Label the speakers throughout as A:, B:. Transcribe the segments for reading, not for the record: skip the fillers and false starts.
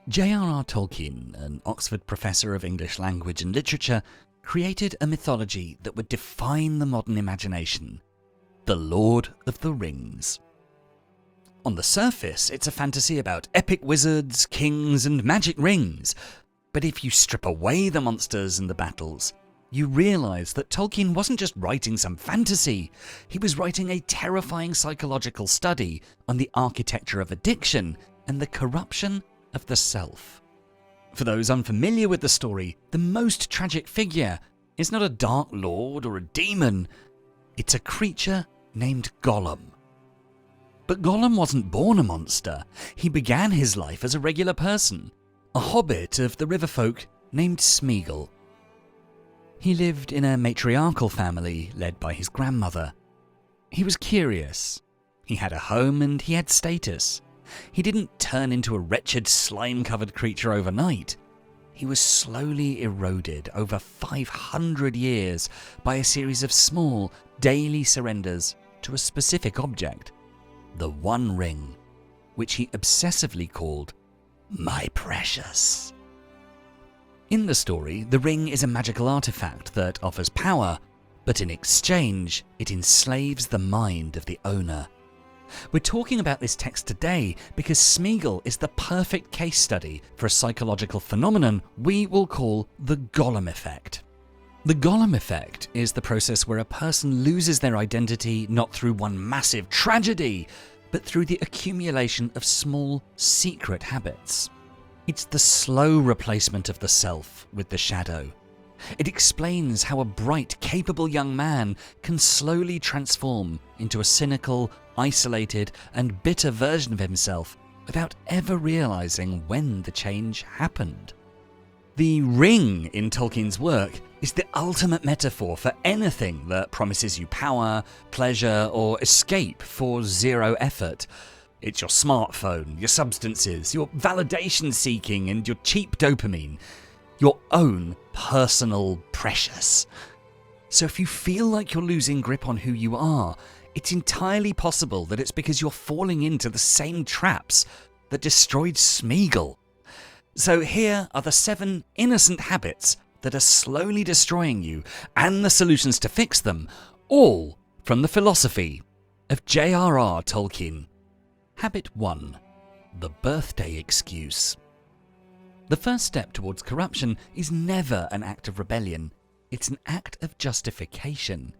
A: J.R.R. Tolkien, an Oxford professor of English language and literature, created a mythology that would define the modern imagination: the Lord of the Rings. On the surface, it's a fantasy about epic wizards, kings, and magic rings. But if you strip away the monsters and the battles, you realise that Tolkien wasn't just writing some fantasy, he was writing a terrifying psychological study on the architecture of addiction and the corruption of the self. For those unfamiliar with the story, the most tragic figure is not a dark lord or a demon, it's a creature named Gollum. But Gollum wasn't born a monster, he began his life as a regular person, a hobbit of the river folk named Sméagol. He lived in a matriarchal family led by his grandmother. He was curious, he had a home and he had status. He didn't turn into a wretched, slime-covered creature overnight. He was slowly eroded over 500 years by a series of small, daily surrenders to a specific object, the One Ring, which he obsessively called "my precious." In the story, the ring is a magical artifact that offers power, but in exchange, it enslaves the mind of the owner. We're talking about this text today because Sméagol is the perfect case study for a psychological phenomenon we will call the Gollum Effect. The Gollum Effect is the process where a person loses their identity not through one massive tragedy, but through the accumulation of small, secret habits. It's the slow replacement of the self with the shadow. It explains how a bright, capable young man can slowly transform into a cynical, isolated, and bitter version of himself without ever realizing when the change happened. The ring in Tolkien's work is the ultimate metaphor for anything that promises you power, pleasure, or escape for zero effort. It's your smartphone, your substances, your validation seeking, and your cheap dopamine. Your own personal precious. So if you feel like you're losing grip on who you are, it's entirely possible that it's because you're falling into the same traps that destroyed Sméagol. So here are the 7 innocent habits that are slowly destroying you and the solutions to fix them, all from the Philosophy of J.R.R. Tolkien. Habit 1. The birthday excuse. The first step towards corruption is never an act of rebellion, it's an act of justification.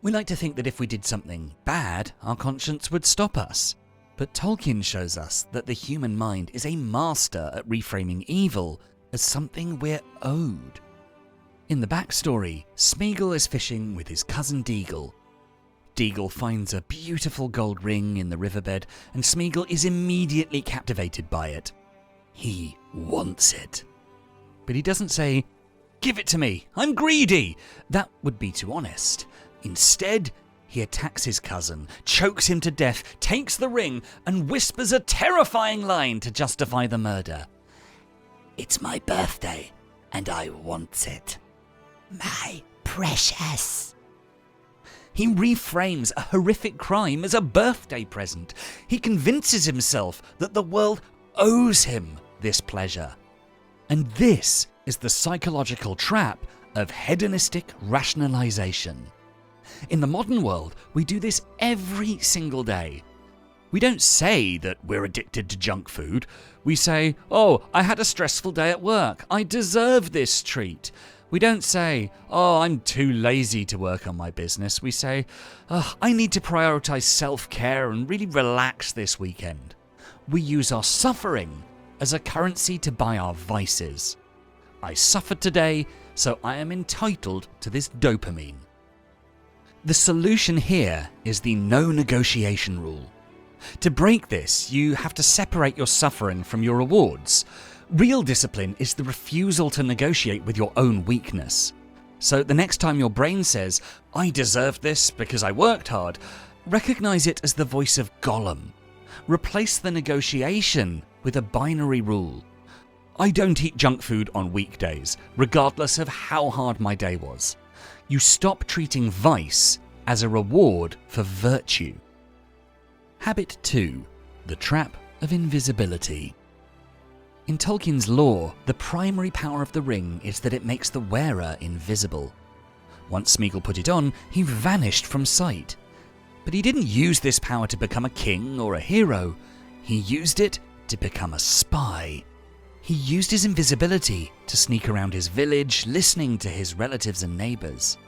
A: We like to think that if we did something bad, our conscience would stop us. But Tolkien shows us that the human mind is a master at reframing evil as something we're owed. In the backstory, Sméagol is fishing with his cousin Deagol. Deagol finds a beautiful gold ring in the riverbed, and Sméagol is immediately captivated by it. He wants it. But he doesn't say, "Give it to me, I'm greedy." That would be too honest. Instead, he attacks his cousin, chokes him to death, takes the ring, and whispers a terrifying line to justify the murder. "It's my birthday, and I want it. My precious." He reframes a horrific crime as a birthday present. He convinces himself that the world owes him this pleasure. And this is the psychological trap of hedonistic rationalization. In the modern world, we do this every single day. We don't say that we're addicted to junk food. We say, "Oh, I had a stressful day at work. I deserve this treat." We don't say, "Oh, I'm too lazy to work on my business." We say, "I need to prioritize self-care and really relax this weekend." We use our suffering as a currency to buy our vices. I suffered today, so I am entitled to this dopamine. The solution here is the no negotiation rule. To break this, you have to separate your suffering from your rewards. Real discipline is the refusal to negotiate with your own weakness. So the next time your brain says, "I deserve this because I worked hard," recognize it as the voice of Gollum. Replace the negotiation with a binary rule. I don't eat junk food on weekdays, regardless of how hard my day was. You stop treating vice as a reward for virtue. Habit 2. The trap of invisibility. In Tolkien's lore, the primary power of the ring is that it makes the wearer invisible. Once Sméagol put it on, he vanished from sight. But he didn't use this power to become a king or a hero. He used it to become a spy. He used his invisibility to sneak around his village, listening to his relatives and neighbours.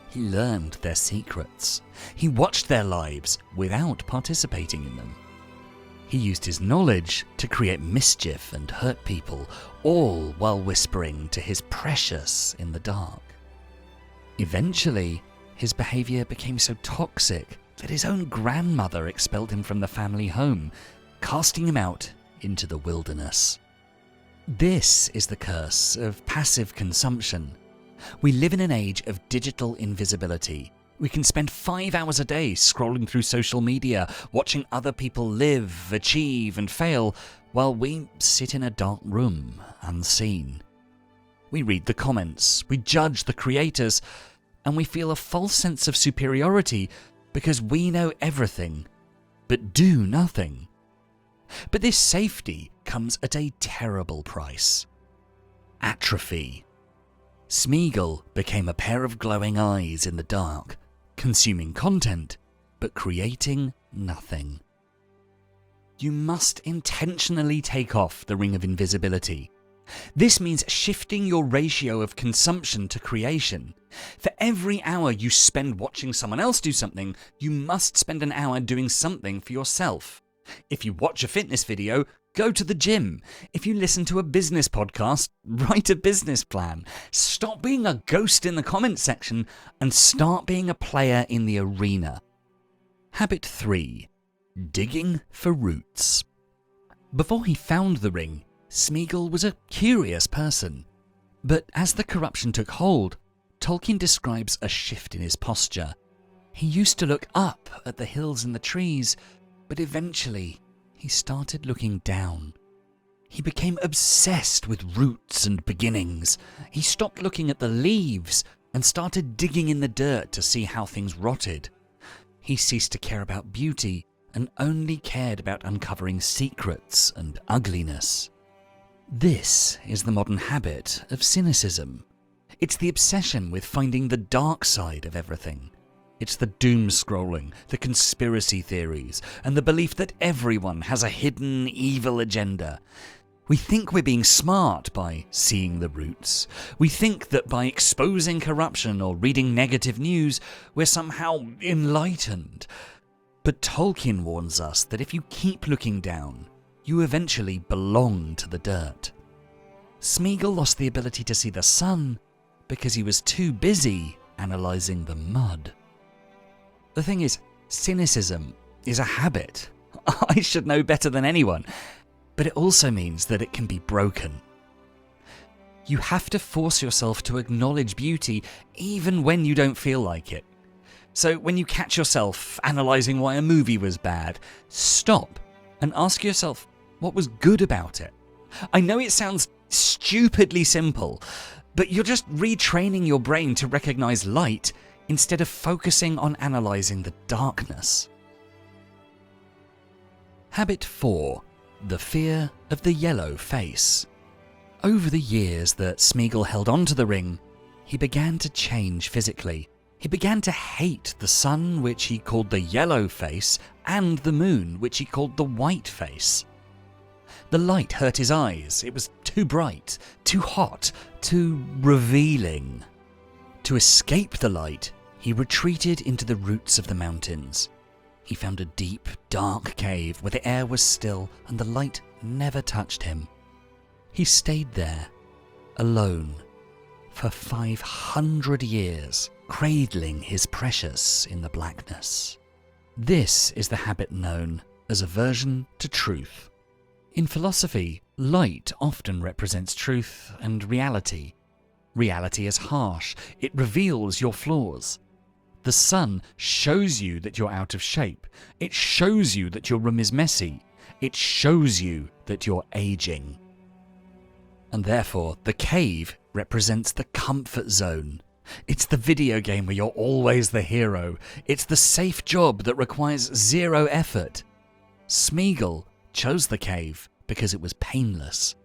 A: He learned their secrets. He watched their lives without participating in them. He used his knowledge to create mischief and hurt people, all while whispering to his precious in the dark. Eventually, his behaviour became so toxic that his own grandmother expelled him from the family home, casting him out into the wilderness. This is the curse of passive consumption. We live in an age of digital invisibility. We can spend 5 hours a day scrolling through social media, watching other people live, achieve, and fail, while we sit in a dark room, unseen. We read the comments, we judge the creators, and we feel a false sense of superiority because we know everything, but do nothing. But this safety comes at a terrible price. Atrophy. Sméagol became a pair of glowing eyes in the dark, consuming content, but creating nothing. You must intentionally take off the Ring of Invisibility. This means shifting your ratio of consumption to creation. For every hour you spend watching someone else do something, you must spend an hour doing something for yourself. If you watch a fitness video, go to the gym. If you listen to a business podcast, write a business plan. Stop being a ghost in the comments section and start being a player in the arena. Habit 3. Digging for roots. Before he found the ring, Sméagol was a curious person. But as the corruption took hold, Tolkien describes a shift in his posture. He used to look up at the hills and the trees, but eventually he started looking down. He became obsessed with roots and beginnings. He stopped looking at the leaves and started digging in the dirt to see how things rotted. He ceased to care about beauty and only cared about uncovering secrets and ugliness. This is the modern habit of cynicism. It's the obsession with finding the dark side of everything. It's the doom scrolling, the conspiracy theories, and the belief that everyone has a hidden evil agenda. We think we're being smart by seeing the roots. We think that by exposing corruption or reading negative news, we're somehow enlightened. But Tolkien warns us that if you keep looking down, you eventually belong to the dirt. Sméagol lost the ability to see the sun because he was too busy analysing the mud. The thing is, cynicism is a habit. I should know better than anyone. But it also means that it can be broken. You have to force yourself to acknowledge beauty even when you don't feel like it. So when you catch yourself analysing why a movie was bad, stop and ask yourself what was good about it. I know it sounds stupidly simple, but you're just retraining your brain to recognise light instead of focusing on analysing the darkness. Habit 4. The fear of the yellow face. Over the years that Sméagol held onto the ring, he began to change physically. He began to hate the sun, which he called the yellow face, and the moon, which he called the white face. The light hurt his eyes. It was too bright, too hot, too revealing. To escape the light, he retreated into the roots of the mountains. He found a deep, dark cave where the air was still and the light never touched him. He stayed there, alone, for 500 years, cradling his precious in the blackness. This is the habit known as aversion to truth. In philosophy, light often represents truth and reality. Reality is harsh. It reveals your flaws. The sun shows you that you're out of shape. It shows you that your room is messy. It shows you that you're aging. And therefore, the cave represents the comfort zone. It's the video game where you're always the hero. It's the safe job that requires zero effort. Sméagol chose the cave because it was painless.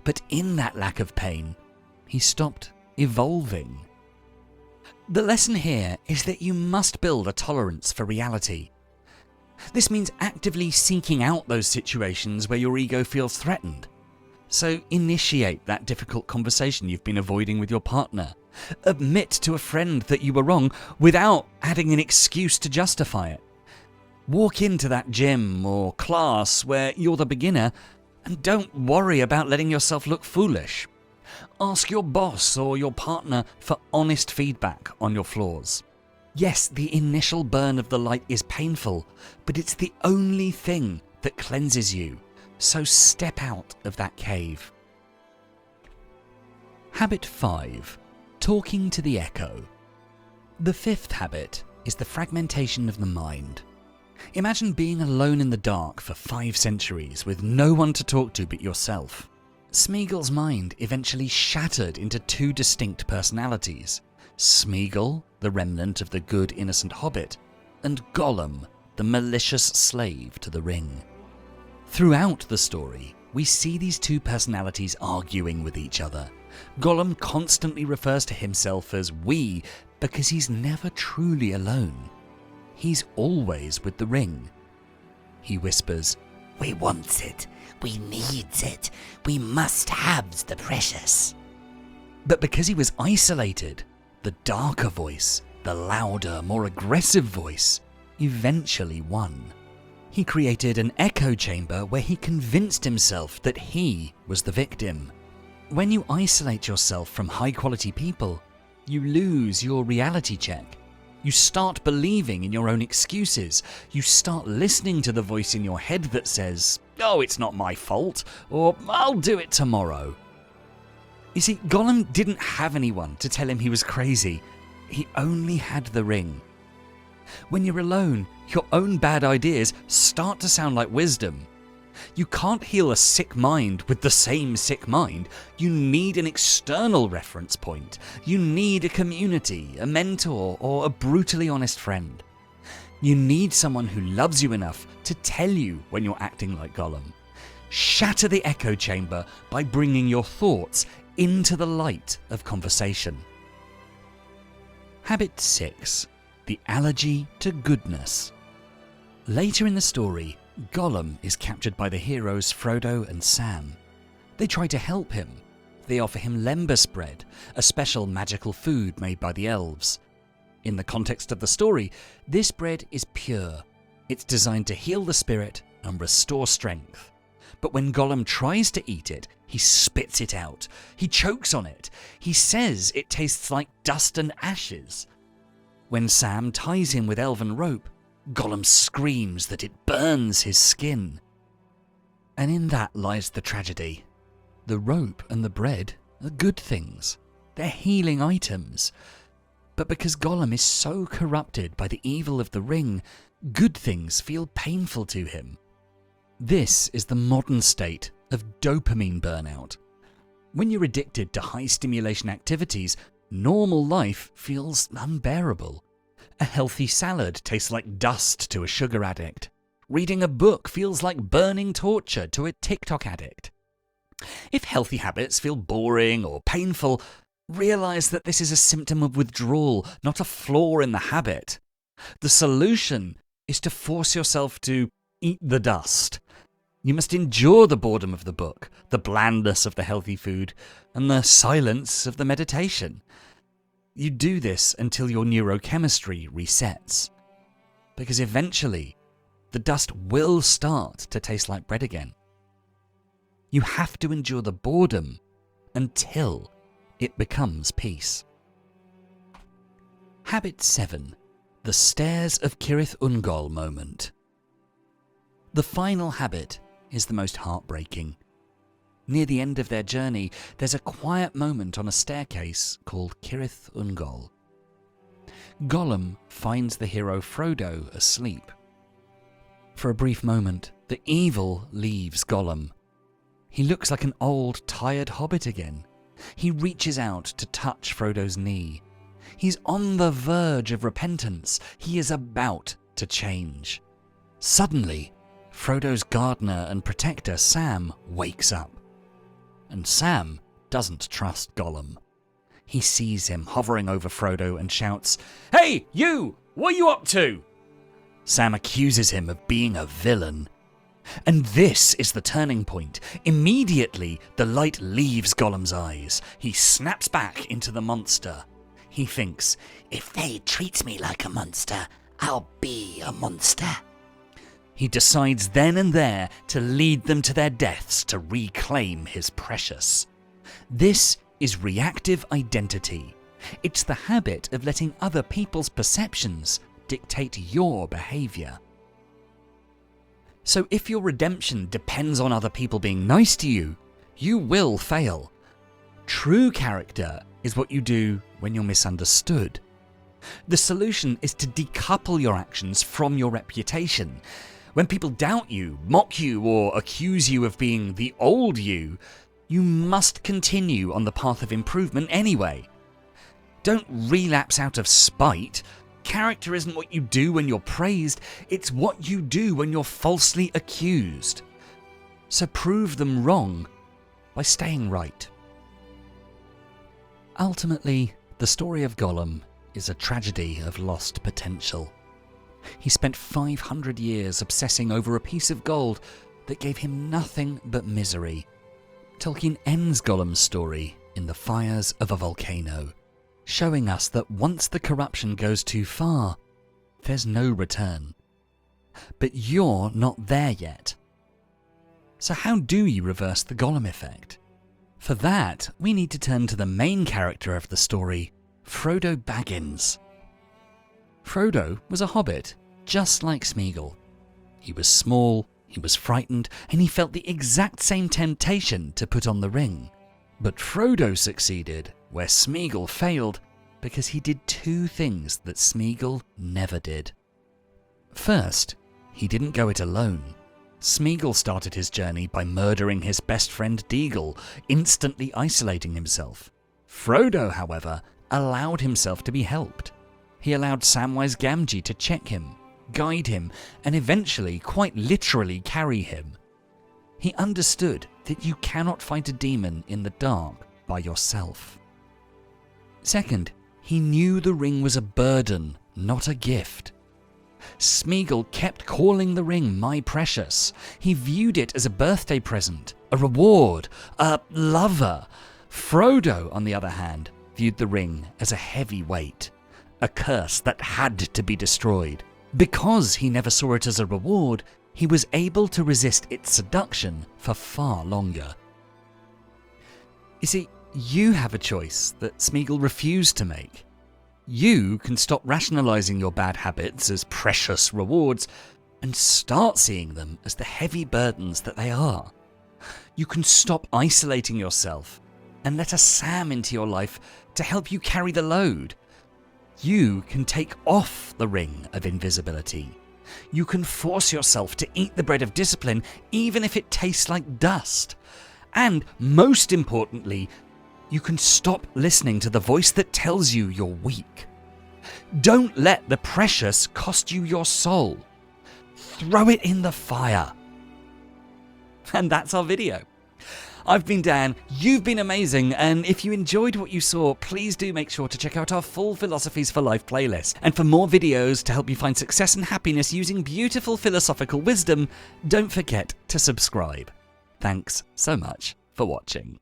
A: But in that lack of pain, he stopped evolving. The lesson here is that you must build a tolerance for reality. This means actively seeking out those situations where your ego feels threatened. So initiate that difficult conversation you've been avoiding with your partner. Admit to a friend that you were wrong without adding an excuse to justify it. Walk into that gym or class where you're the beginner and don't worry about letting yourself look foolish. Ask your boss or your partner for honest feedback on your flaws. Yes, the initial burn of the light is painful, but it's the only thing that cleanses you. So step out of that cave. Habit 5. Talking to the echo. The 5th habit is the fragmentation of the mind. Imagine being alone in the dark for 5 centuries with no one to talk to but yourself. Sméagol's mind eventually shattered into 2 distinct personalities. Sméagol, the remnant of the good innocent Hobbit, and Gollum, the malicious slave to the ring. Throughout the story, we see these 2 personalities arguing with each other. Gollum constantly refers to himself as we because he's never truly alone. He's always with the ring. He whispers,
B: "We wants it, we needs it, we must have the precious."
A: But because he was isolated, the darker voice, the louder, more aggressive voice, eventually won. He created an echo chamber where he convinced himself that he was the victim. When you isolate yourself from high-quality people, you lose your reality check. You start believing in your own excuses. You start listening to the voice in your head that says, "Oh, it's not my fault," or "I'll do it tomorrow." You see, Gollum didn't have anyone to tell him he was crazy. He only had the ring. When you're alone, your own bad ideas start to sound like wisdom. You can't heal a sick mind with the same sick mind. You need an external reference point. You need a community, a mentor, or a brutally honest friend. You need someone who loves you enough to tell you when you're acting like Gollum. Shatter the echo chamber by bringing your thoughts into the light of conversation. Habit 6. The allergy to goodness. Later in the story, Gollum is captured by the heroes Frodo and Sam. They try to help him. They offer him lembas bread, a special magical food made by the elves. In the context of the story, this bread is pure. It's designed to heal the spirit and restore strength. But when Gollum tries to eat it, he spits it out. He chokes on it. He says it tastes like dust and ashes. When Sam ties him with elven rope, Gollum screams that it burns his skin. And in that lies the tragedy. The rope and the bread are good things. They're healing items. But because Gollum is so corrupted by the evil of the ring, good things feel painful to him. This is the modern state of dopamine burnout. When you're addicted to high stimulation activities, normal life feels unbearable. A healthy salad tastes like dust to a sugar addict. Reading a book feels like burning torture to a TikTok addict. If healthy habits feel boring or painful, realize that this is a symptom of withdrawal, not a flaw in the habit. The solution is to force yourself to eat the dust. You must endure the boredom of the book, the blandness of the healthy food, and the silence of the meditation. You do this until your neurochemistry resets. Because eventually, the dust will start to taste like bread again. You have to endure the boredom until it becomes peace. Habit 7. The Stairs of Cirith Ungol moment. The final habit is the most heartbreaking. Near the end of their journey, there's a quiet moment on a staircase called Cirith Ungol. Gollum finds the hero Frodo asleep. For a brief moment, the evil leaves Gollum. He looks like an old, tired hobbit again. He reaches out to touch Frodo's knee. He's on the verge of repentance. He is about to change. Suddenly, Frodo's gardener and protector Sam wakes up. and Sam doesn't trust Gollum. He sees him hovering over Frodo and shouts, "Hey, you! What are you up to?" Sam accuses him of being a villain. And this is the turning point. Immediately, the light leaves Gollum's eyes. He snaps back into the monster. He thinks,
B: If they treat me like a monster, I'll be a monster.
A: He decides then and there to lead them to their deaths to reclaim his precious. This is reactive identity. It's the habit of letting other people's perceptions dictate your behaviour. So if your redemption depends on other people being nice to you, you will fail. True character is what you do when you're misunderstood. The solution is to decouple your actions from your reputation. When people doubt you, mock you, or accuse you of being the old you, you must continue on the path of improvement anyway. Don't relapse out of spite. Character isn't what you do when you're praised, it's what you do when you're falsely accused. So prove them wrong by staying right. Ultimately, the story of Gollum is a tragedy of lost potential. He spent 500 years obsessing over a piece of gold that gave him nothing but misery. Tolkien ends Gollum's story in the fires of a volcano, showing us that once the corruption goes too far, there's no return. But you're not there yet. So how do you reverse the Gollum effect? For that, we need to turn to the main character of the story, Frodo Baggins. Frodo was a hobbit, just like Sméagol. He was small, he was frightened, and he felt the exact same temptation to put on the ring. But Frodo succeeded where Sméagol failed because he did two things that Sméagol never did. First, he didn't go it alone. Sméagol started his journey by murdering his best friend Déagol, instantly isolating himself. Frodo, however, allowed himself to be helped. He allowed Samwise Gamgee to check him, guide him, and eventually, quite literally, carry him. He understood that you cannot fight a demon in the dark by yourself. Second, he knew the ring was a burden, not a gift. Sméagol kept calling the ring my precious. He viewed it as a birthday present, a reward, a lover. Frodo, on the other hand, viewed the ring as a heavy weight, a curse that had to be destroyed. Because he never saw it as a reward, he was able to resist its seduction for far longer. You see, you have a choice that Sméagol refused to make. You can stop rationalizing your bad habits as precious rewards and start seeing them as the heavy burdens that they are. You can stop isolating yourself and let a Sam into your life to help you carry the load. You can take off the ring of invisibility. You can force yourself to eat the bread of discipline even if it tastes like dust. And most importantly, you can stop listening to the voice that tells you you're weak. Don't let the precious cost you your soul. Throw it in the fire. And that's our video. I've been Dan, you've been amazing, and if you enjoyed what you saw, please do make sure to check out our full Philosophies for Life playlist. And for more videos to help you find success and happiness using beautiful philosophical wisdom, don't forget to subscribe. Thanks so much for watching.